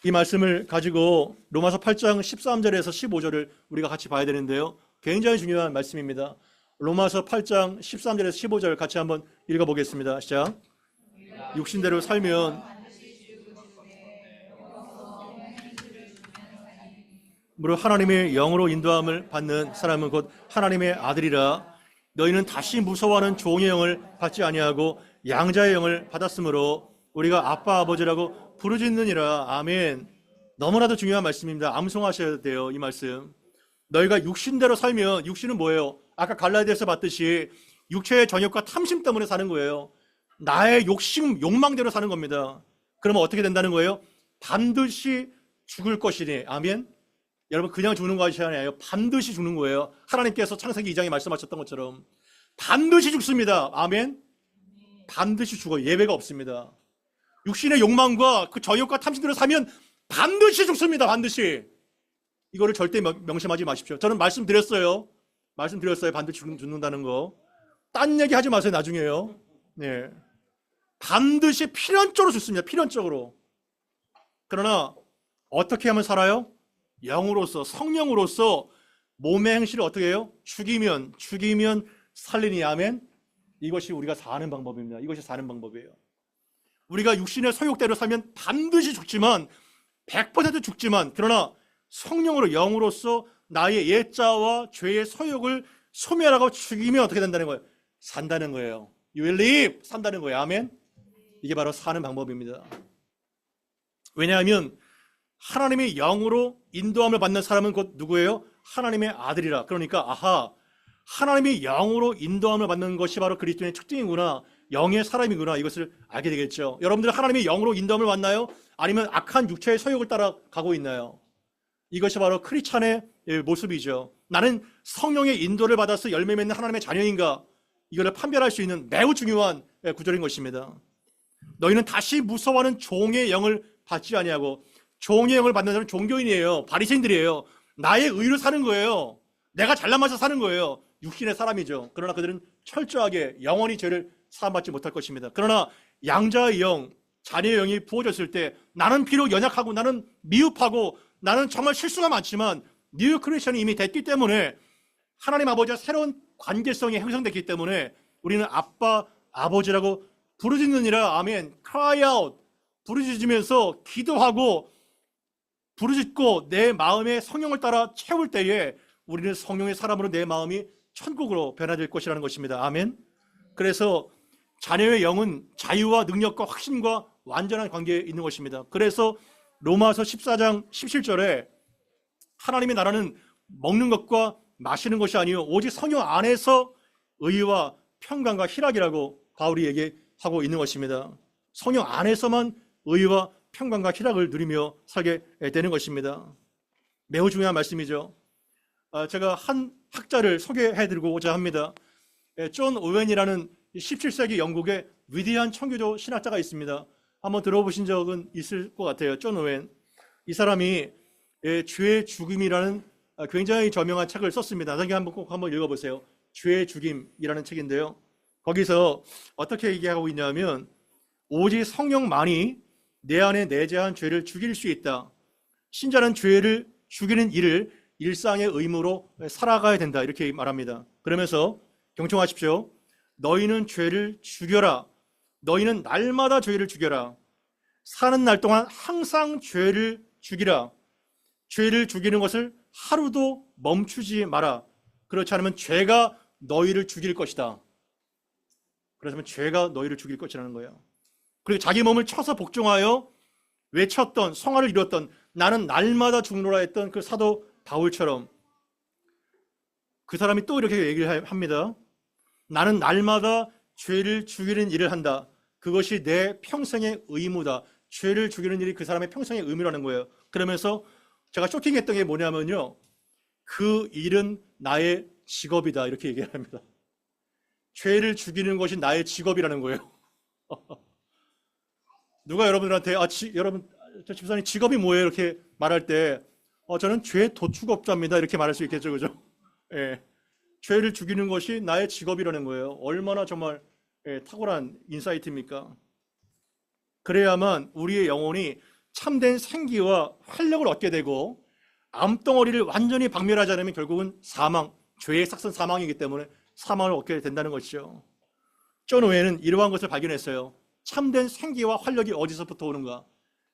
이 말씀을 가지고 로마서 8장 13절에서 15절을 우리가 같이 봐야 되는데요. 굉장히 중요한 말씀입니다. 로마서 8장 13절에서 15절 같이 한번 읽어보겠습니다. 시작. 육신대로 살면 무릇 하나님의 영으로 인도함을 받는 사람은 곧 하나님의 아들이라. 너희는 다시 무서워하는 종의 영을 받지 아니하고 양자의 영을 받았으므로 우리가 아빠 아버지라고 부르짖느니라. 아멘. 너무나도 중요한 말씀입니다. 암송하셔야 돼요. 이 말씀. 너희가 육신대로 살면, 육신은 뭐예요? 아까 갈라디아서 봤듯이 육체의 정욕과 탐심 때문에 사는 거예요. 나의 욕심, 욕망대로 사는 겁니다. 그러면 어떻게 된다는 거예요? 반드시 죽을 것이니. 아멘. 여러분, 그냥 죽는 것이 아니에요. 반드시 죽는 거예요. 하나님께서 창세기 2장에 말씀하셨던 것처럼 반드시 죽습니다. 아멘. 반드시 죽어요. 예외가 없습니다. 육신의 욕망과 그 정욕과 탐심대로 사면 반드시 죽습니다. 반드시. 이거를 절대 명심하지 마십시오. 저는 말씀드렸어요. 반드시 죽는다는 거. 딴 얘기 하지 마세요. 나중에요. 네. 반드시 필연적으로 죽습니다. 필연적으로. 그러나 어떻게 하면 살아요? 영으로서, 성령으로서 몸의 행실을 어떻게 해요? 죽이면 살리니. 아멘. 이것이 우리가 사는 방법입니다. 이것이 사는 방법이에요. 우리가 육신의 소욕대로 살면 반드시 죽지만, 100% 죽지만, 그러나 성령으로, 영으로서 나의 옛자와 죄의 소욕을 소멸하고 죽이면 어떻게 된다는 거예요? 산다는 거예요. You will live. 산다는 거예요. 아멘. 이게 바로 사는 방법입니다. 왜냐하면 하나님의 영으로 인도함을 받는 사람은 곧 누구예요? 하나님의 아들이라. 그러니까 하나님의 영으로 인도함을 받는 것이 바로 그리스도인의 특징이구나. 영의 사람이구나. 이것을 알게 되겠죠. 여러분들 하나님의 영으로 인도함을 받나요? 아니면 악한 육체의 소욕을 따라가고 있나요? 이것이 바로 크리스찬의 모습이죠. 나는 성령의 인도를 받아서 열매 맺는 하나님의 자녀인가? 이거를 판별할 수 있는 매우 중요한 구절인 것입니다. 너희는 다시 무서워하는 종의 영을 받지 아니하고. 종의 영을 받는 사람은 종교인이에요. 바리새인들이에요. 나의 의로 사는 거예요. 내가 잘나면서 사는 거예요. 육신의 사람이죠. 그러나 그들은 철저하게 영원히 죄를 사함받지 못할 것입니다. 그러나 양자의 영, 자녀의 영이 부어졌을 때 나는 비록 연약하고 나는 미흡하고 나는 정말 실수가 많지만 뉴 크리스천이 이미 됐기 때문에 하나님 아버지와 새로운 관계성이 형성됐기 때문에 우리는 아빠, 아버지라고 부르짖느니라. 아멘. cry out. 부르짖으면서 기도하고 부르짖고 내 마음의 성령을 따라 채울 때에 우리는 성령의 사람으로 내 마음이 천국으로 변화될 것이라는 것입니다. 아멘. 그래서 자녀의 영은 자유와 능력과 확신과 완전한 관계에 있는 것입니다. 그래서 로마서 14장 17절에 하나님의 나라는 먹는 것과 마시는 것이 아니요 오직 성령 안에서 의와 평강과 희락이라고 바울이 얘기하고 있는 것입니다. 성령 안에서만 의와 평강과 희락을 누리며 살게 되는 것입니다. 매우 중요한 말씀이죠. 제가 한 학자를 소개해드리고자 합니다. 존 오웬이라는 17세기 영국의 위대한 청교도 신학자가 있습니다. 한번 들어보신 적은 있을 것 같아요. 존 오웬. 이 사람이 죄의 죽임이라는 굉장히 저명한 책을 썼습니다. 나중에 꼭 한번 읽어보세요. 죄의 죽임이라는 책인데요. 거기서 어떻게 얘기하고 있냐면 오직 성령만이 내 안에 내재한 죄를 죽일 수 있다. 신자는 죄를 죽이는 일을 일상의 의무로 살아가야 된다. 이렇게 말합니다. 그러면서 경청하십시오. 너희는 죄를 죽여라. 너희는 날마다 죄를 죽여라. 사는 날 동안 항상 죄를 죽이라. 죄를 죽이는 것을 하루도 멈추지 마라. 그렇지 않으면 죄가 너희를 죽일 것이다. 그렇다면 죄가 너희를 죽일 것이라는 거예요. 그리고 자기 몸을 쳐서 복종하여 외쳤던, 성화를 이뤘던, 나는 날마다 죽노라 했던 그 사도 바울처럼 그 사람이 또 이렇게 얘기를 합니다. 나는 날마다 죄를 죽이는 일을 한다. 그것이 내 평생의 의무다. 죄를 죽이는 일이 그 사람의 평생의 의무라는 거예요. 그러면서 제가 쇼킹했던 게 뭐냐면요. 그 일은 나의 직업이다. 이렇게 얘기를 합니다. 죄를 죽이는 것이 나의 직업이라는 거예요. 누가 여러분들한테 여러분 저 집사님 직업이 뭐예요? 이렇게 말할 때 저는 죄 도축업자입니다. 이렇게 말할 수 있겠죠. 그죠? 예. 죄를 죽이는 것이 나의 직업이라는 거예요. 얼마나 정말 탁월한 인사이트입니까? 그래야만 우리의 영혼이 참된 생기와 활력을 얻게 되고 암덩어리를 완전히 박멸하지 않으면 결국은 사망, 죄의 삭선 사망이기 때문에 사망을 얻게 된다는 것이죠. 존 오웬은 이러한 것을 발견했어요. 참된 생기와 활력이 어디서부터 오는가?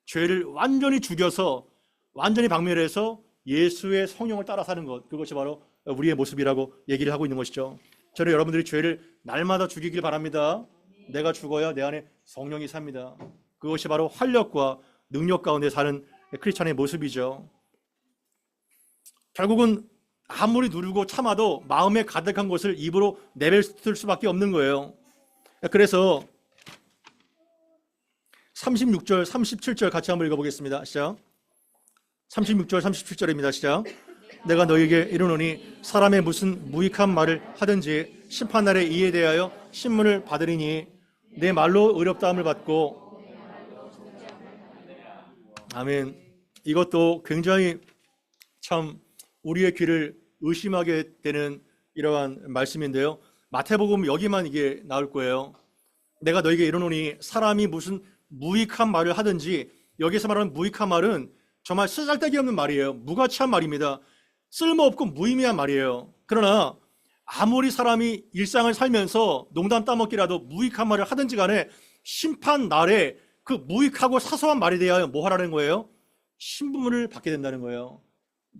죄를 완전히 죽여서 완전히 박멸해서 예수의 성령을 따라 사는 것, 그것이 바로 우리의 모습이라고 얘기를 하고 있는 것이죠. 저는 여러분들이 죄를 날마다 죽이길 바랍니다. 내가 죽어야 내 안에 성령이 삽니다. 그것이 바로 활력과 능력 가운데 사는 크리스찬의 모습이죠. 결국은 아무리 누르고 참아도 마음에 가득한 것을 입으로 내뱉을 수밖에 없는 거예요. 그래서 36절, 37절 같이 한번 읽어보겠습니다. 시작. 36절, 37절입니다. 시작. 내가 너에게 이르노니 사람의 무슨 무익한 말을 하든지 심판날에 이에 대하여 신문을 받으리니 내 말로 의롭다함을 받고. 아멘. 이것도 굉장히 참 우리의 귀를 의심하게 되는 이러한 말씀인데요. 마태복음 여기만 이게 나올 거예요. 내가 너에게 이르노니 사람이 무슨 무익한 말을 하든지, 여기서 말하는 무익한 말은 정말 쓰잘데기 없는 말이에요. 무가치한 말입니다. 쓸모없고 무의미한 말이에요. 그러나 아무리 사람이 일상을 살면서 농담 따먹기라도 무익한 말을 하든지 간에 심판 날에 그 무익하고 사소한 말에 대하여 뭐 하라는 거예요? 신분을 받게 된다는 거예요.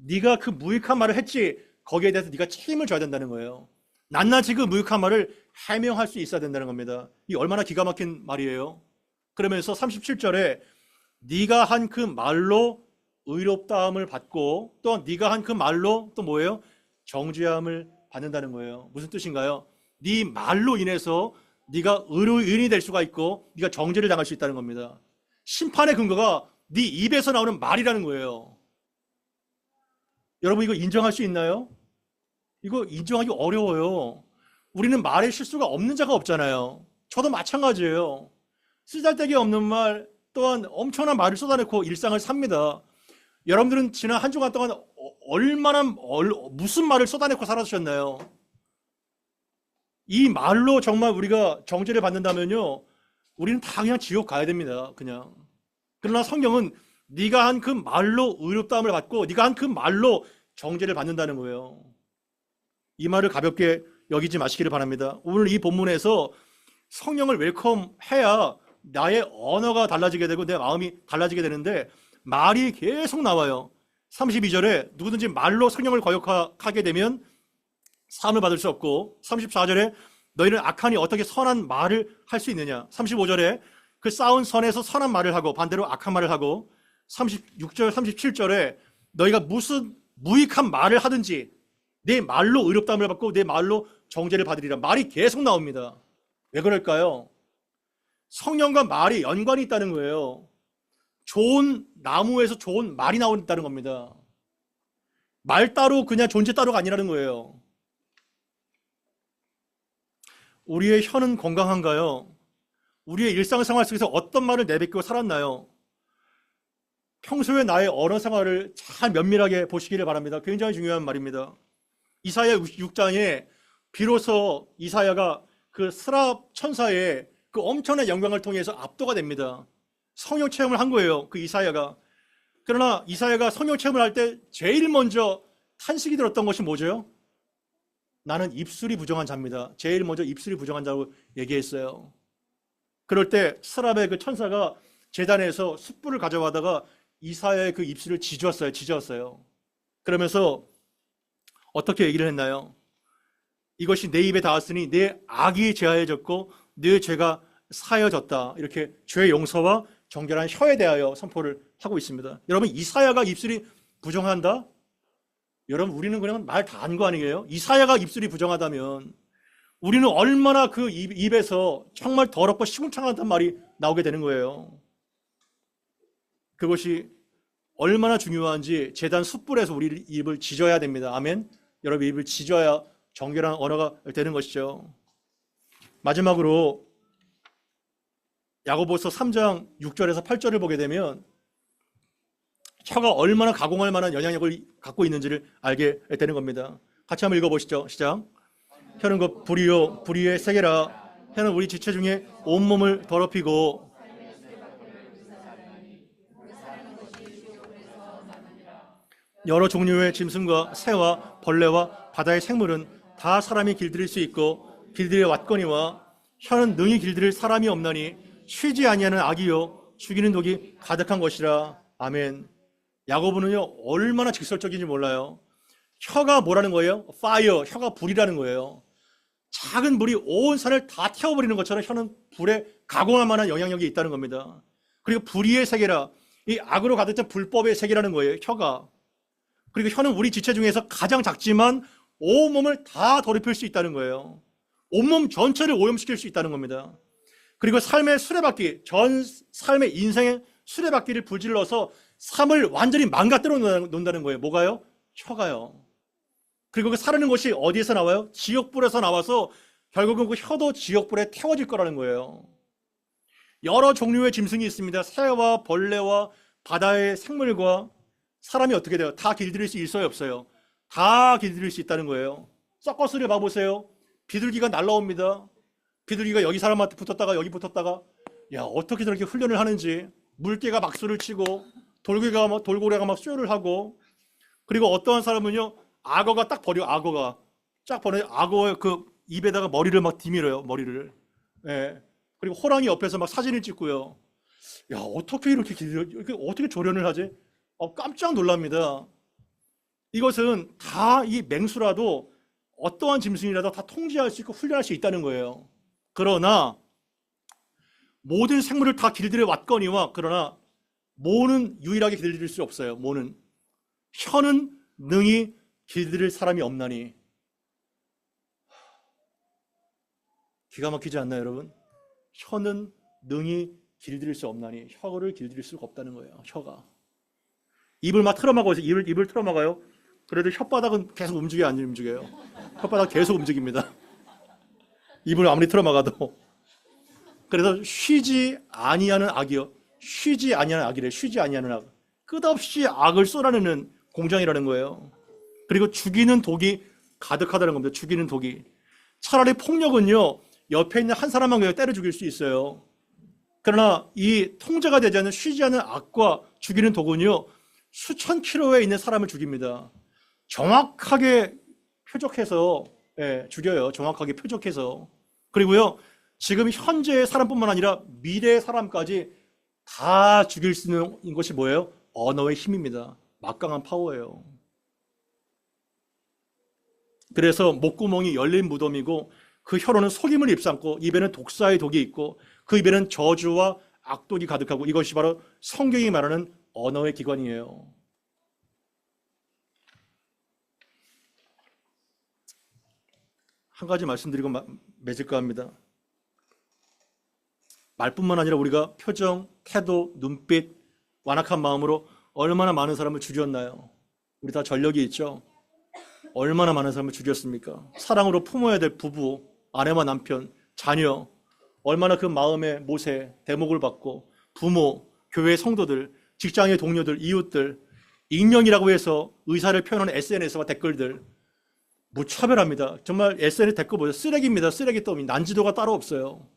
네가 그 무익한 말을 했지, 거기에 대해서 네가 책임을 져야 된다는 거예요. 낱낱이 그 무익한 말을 해명할 수 있어야 된다는 겁니다. 이 얼마나 기가 막힌 말이에요. 그러면서 37절에 네가 한 그 말로 의롭다함을 받고, 또 네가 한 그 말로 또 뭐예요? 정죄함을 받는다는 거예요. 무슨 뜻인가요? 네 말로 인해서 네가 의인이 될 수가 있고 네가 정죄를 당할 수 있다는 겁니다. 심판의 근거가 네 입에서 나오는 말이라는 거예요. 여러분, 이거 인정할 수 있나요? 이거 인정하기 어려워요. 우리는 말에 실수가 없는 자가 없잖아요. 저도 마찬가지예요. 쓰잘데기 없는 말, 또한 엄청난 말을 쏟아내고 일상을 삽니다. 여러분들은 지난 한 주간 동안 무슨 말을 쏟아내고 살아주셨나요? 이 말로 정말 우리가 정죄를 받는다면요, 우리는 다 그냥 지옥 가야 됩니다. 그냥. 그러나 성경은 네가 한 그 말로 의롭다함을 받고 네가 한 그 말로 정죄를 받는다는 거예요. 이 말을 가볍게 여기지 마시기를 바랍니다. 오늘 이 본문에서 성령을 웰컴해야 나의 언어가 달라지게 되고 내 마음이 달라지게 되는데, 말이 계속 나와요. 32절에 누구든지 말로 성령을 거역하게 되면 사함을 받을 수 없고, 34절에 너희는 악하니 어떻게 선한 말을 할 수 있느냐, 35절에 그 쌓은 선에서 선한 말을 하고 반대로 악한 말을 하고, 36절 37절에 너희가 무슨 무익한 말을 하든지 내 말로 의롭다함을 받고 내 말로 정죄를 받으리라. 말이 계속 나옵니다. 왜 그럴까요? 성령과 말이 연관이 있다는 거예요. 좋은 나무에서 좋은 말이 나온다는 겁니다. 말 따로 그냥 존재 따로가 아니라는 거예요. 우리의 혀는 건강한가요? 우리의 일상생활 속에서 어떤 말을 내뱉고 살았나요? 평소에 나의 언어 생활을 잘 면밀하게 보시기를 바랍니다. 굉장히 중요한 말입니다. 이사야 6장에 비로소 이사야가 그 스랍 천사의 그 엄청난 영광을 통해서 압도가 됩니다. 성령 체험을 한 거예요, 그 이사야가. 그러나 이사야가 성령 체험을 할 때 제일 먼저 탄식이 들었던 것이 뭐죠? 나는 입술이 부정한 자입니다. 제일 먼저 입술이 부정한 자고 얘기했어요. 그럴 때 스랍의 그 천사가 제단에서 숯불을 가져가다가 이사야의 그 입술을 지졌어요. 그러면서 어떻게 얘기를 했나요? 이것이 내 입에 닿았으니 내 악이 제하여졌고 내 죄가 사여졌다. 이렇게 죄 용서와 정결한 혀에 대하여 선포를 하고 있습니다. 여러분, 이사야가 입술이 부정한다? 여러분, 우리는 그냥 말 다 한 거 아니에요? 이사야가 입술이 부정하다면 우리는 얼마나 그 입에서 정말 더럽고 시궁창하다는 말이 나오게 되는 거예요. 그것이 얼마나 중요한지 제단 숯불에서 우리 입을 지져야 됩니다. 아멘. 여러분, 입을 지져야 정결한 언어가 되는 것이죠. 마지막으로 야고보서 3장 6절에서 8절을 보게 되면 혀가 얼마나 가공할 만한 영향력을 갖고 있는지를 알게 되는 겁니다. 같이 한번 읽어보시죠. 시작. 혀는 곧 불이요 불의의 세계라. 혀는 우리 지체 중에 온몸을 더럽히고 여러 종류의 짐승과 새와 벌레와 바다의 생물은 다 사람이 길들일 수 있고 길들여 왔거니와 혀는 능히 길들일 사람이 없나니 쉬지 아니하는 악이요 죽이는 독이 가득한 것이라. 아멘. 야고보는요 얼마나 직설적인지 몰라요. 혀가 뭐라는 거예요? fire, 혀가 불이라는 거예요. 작은 불이 온 산을 다 태워버리는 것처럼 혀는 불에 가공할 만한 영향력이 있다는 겁니다. 그리고 불의의 세계라, 이 악으로 가득 찬 불법의 세계라는 거예요, 혀가. 그리고 혀는 우리 지체 중에서 가장 작지만 온몸을 다 더럽힐 수 있다는 거예요. 온몸 전체를 오염시킬 수 있다는 겁니다. 그리고 삶의 수레바퀴, 전 삶의 인생의 수레바퀴를 불질러서 삶을 완전히 망가뜨려 놓는다는 거예요. 뭐가요? 혀가요. 그리고 그 사르는 것이 어디에서 나와요? 지옥불에서 나와서 결국은 그 혀도 지옥불에 태워질 거라는 거예요. 여러 종류의 짐승이 있습니다. 새와 벌레와 바다의 생물과 사람이 어떻게 돼요? 다 길들일 수 있어요, 없어요? 다 길들일 수 있다는 거예요. 서커스를 봐보세요. 비둘기가 날라옵니다. 비둘기가 여기 사람한테 붙었다가 여기 붙었다가, 야, 어떻게 저렇게 훈련을 하는지. 물개가 박수를 치고 돌고래가 막 쇼를 하고, 그리고 어떠한 사람은요 악어가 딱 버려, 악어가 쫙 버려, 악어의 그 입에다가 머리를 막 디밀어요, 머리를. 예. 그리고 호랑이 옆에서 막 사진을 찍고요. 야, 어떻게 이렇게 어떻게 조련을 하지? 깜짝 놀랍니다. 이것은 다 이 맹수라도 어떠한 짐승이라도 다 통제할 수 있고 훈련할 수 있다는 거예요. 그러나 모든 생물을 다 길들여 왔거니와, 그러나 모는 유일하게 길들일 수 없어요. 모는. 혀는 능히 길들일 사람이 없나니. 기가 막히지 않나요, 여러분? 혀는 능히 길들일 수 없나니. 혀를 길들일 수가 없다는 거예요, 혀가. 입을 막 틀어막아요. 입을 틀어막아요. 그래도 혓바닥은 계속 움직여요, 안 움직여요? 혓바닥 계속 움직입니다. 입을 아무리 틀어막아도. 그래서 쉬지 아니하는 악이요. 쉬지 아니하는 악이래. 쉬지 아니하는 악. 끝없이 악을 쏟아내는 공장이라는 거예요. 그리고 죽이는 독이 가득하다는 겁니다. 죽이는 독이. 차라리 폭력은요, 옆에 있는 한 사람만 그냥 때려 죽일 수 있어요. 그러나 이 통제가 되지 않는 쉬지 않는 악과 죽이는 독은요, 수천 킬로에 있는 사람을 죽입니다. 정확하게 표적해서 죽여요. 정확하게 표적해서. 그리고요, 지금 현재의 사람뿐만 아니라 미래의 사람까지 다 죽일 수 있는 것이 뭐예요? 언어의 힘입니다. 막강한 파워예요. 그래서 목구멍이 열린 무덤이고 그 혀로는 속임을 입삼고 입에는 독사의 독이 있고 그 입에는 저주와 악독이 가득하고, 이것이 바로 성경이 말하는 언어의 기관이에요. 한 가지 말씀드리고 맺을까 합니다. 말뿐만 아니라 우리가 표정, 태도, 눈빛, 완악한 마음으로 얼마나 많은 사람을 죽였나요? 우리 다 전력이 있죠? 얼마나 많은 사람을 죽였습니까? 사랑으로 품어야 될 부부, 아내와 남편, 자녀, 얼마나 그 마음의 못에 대목을 받고, 부모, 교회 성도들, 직장의 동료들, 이웃들, 익명이라고 해서 의사를 표현하는 SNS와 댓글들, 무차별합니다. 정말 SNS 댓글 보세요. 쓰레기입니다. 쓰레기 더미. 난지도가 따로 없어요.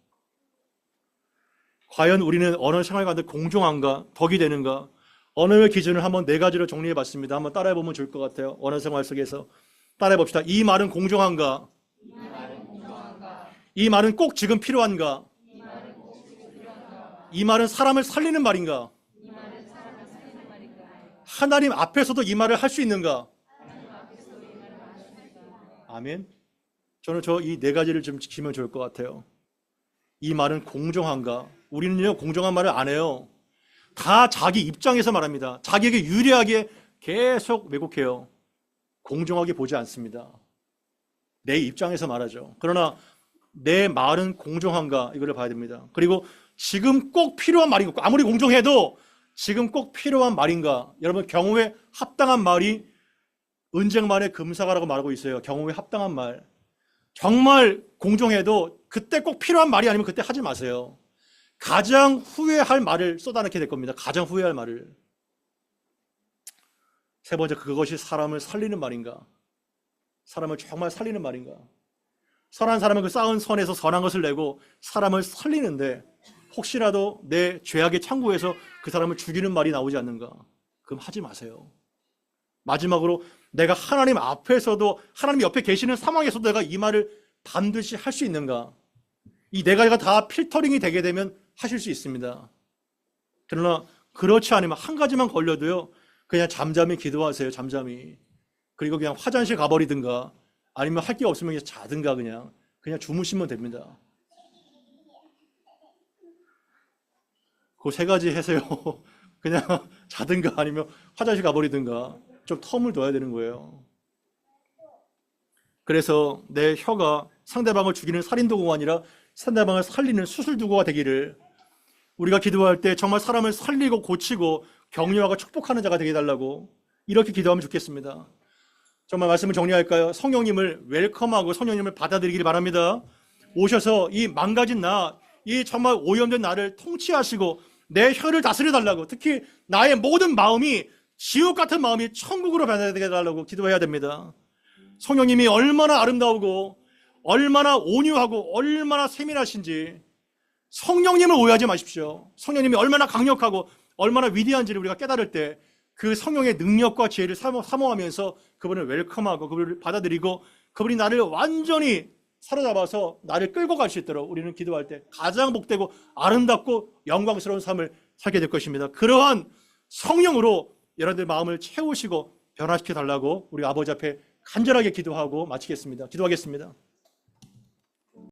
과연 우리는 언어 생활 가운데 공정한가? 덕이 되는가? 언어의 기준을 한번 4가지로 정리해 봤습니다. 한번 따라해 보면 좋을 것 같아요. 언어 생활 속에서 따라해 봅시다. 이 말은 공정한가? 이 말은 꼭 지금 필요한가? 이 말은 사람을 살리는 말인가? 하나님 앞에서도 이 말을 할 수 있는가? 아멘. 저는 이 4가지를 좀 지키면 좋을 것 같아요. 이 말은 공정한가? 우리는요, 공정한 말을 안 해요. 다 자기 입장에서 말합니다. 자기에게 유리하게 계속 왜곡해요. 공정하게 보지 않습니다. 내 입장에서 말하죠. 그러나 내 말은 공정한가? 이걸 봐야 됩니다. 그리고 지금 꼭 필요한 말인가? 아무리 공정해도 지금 꼭 필요한 말인가? 여러분, 경우에 합당한 말이 은쟁반의 금사가라고 말하고 있어요. 경우에 합당한 말. 정말 공정해도 그때 꼭 필요한 말이 아니면 그때 하지 마세요. 가장 후회할 말을 쏟아내게 될 겁니다. 가장 후회할 말을. 3번째, 그것이 사람을 살리는 말인가? 사람을 정말 살리는 말인가? 선한 사람은 그 쌓은 선에서 선한 것을 내고 사람을 살리는데 혹시라도 내 죄악의 창고에서 그 사람을 죽이는 말이 나오지 않는가? 그럼 하지 마세요. 마지막으로 내가 하나님 앞에서도 하나님 옆에 계시는 상황에서도 내가 이 말을 반드시 할 수 있는가? 이 네 가지가 다 필터링이 되게 되면 하실 수 있습니다. 그러나 그렇지 않으면 한 가지만 걸려도요, 그냥 잠잠히 기도하세요. 잠잠히. 그리고 그냥 화장실 가버리든가 아니면 할 게 없으면 그냥 자든가 그냥 주무시면 됩니다. 그 세 가지 해세요. 그냥 자든가 아니면 화장실 가버리든가 좀 텀을 둬야 되는 거예요. 그래서 내 혀가 상대방을 죽이는 살인도구가 아니라 상대방을 살리는 수술도구가 되기를, 우리가 기도할 때 정말 사람을 살리고 고치고 격려하고 축복하는 자가 되게 해달라고 이렇게 기도하면 좋겠습니다. 정말 말씀을 정리할까요? 성령님을 웰컴하고 성령님을 받아들이길 바랍니다. 오셔서 이 망가진 나, 이 정말 오염된 나를 통치하시고 내 혀를 다스려 달라고, 특히 나의 모든 마음이 지옥 같은 마음이 천국으로 변화되게 해달라고 기도해야 됩니다. 성령님이 얼마나 아름다우고 얼마나 온유하고 얼마나 세밀하신지 성령님을 오해하지 마십시오. 성령님이 얼마나 강력하고 얼마나 위대한지를 우리가 깨달을 때 그 성령의 능력과 지혜를 사모하면서 그분을 웰컴하고 그분을 받아들이고 그분이 나를 완전히 사로잡아서 나를 끌고 갈 수 있도록 우리는 기도할 때 가장 복되고 아름답고 영광스러운 삶을 살게 될 것입니다. 그러한 성령으로 여러분들 마음을 채우시고 변화시켜 달라고 우리 아버지 앞에 간절하게 기도하고 마치겠습니다. 기도하겠습니다.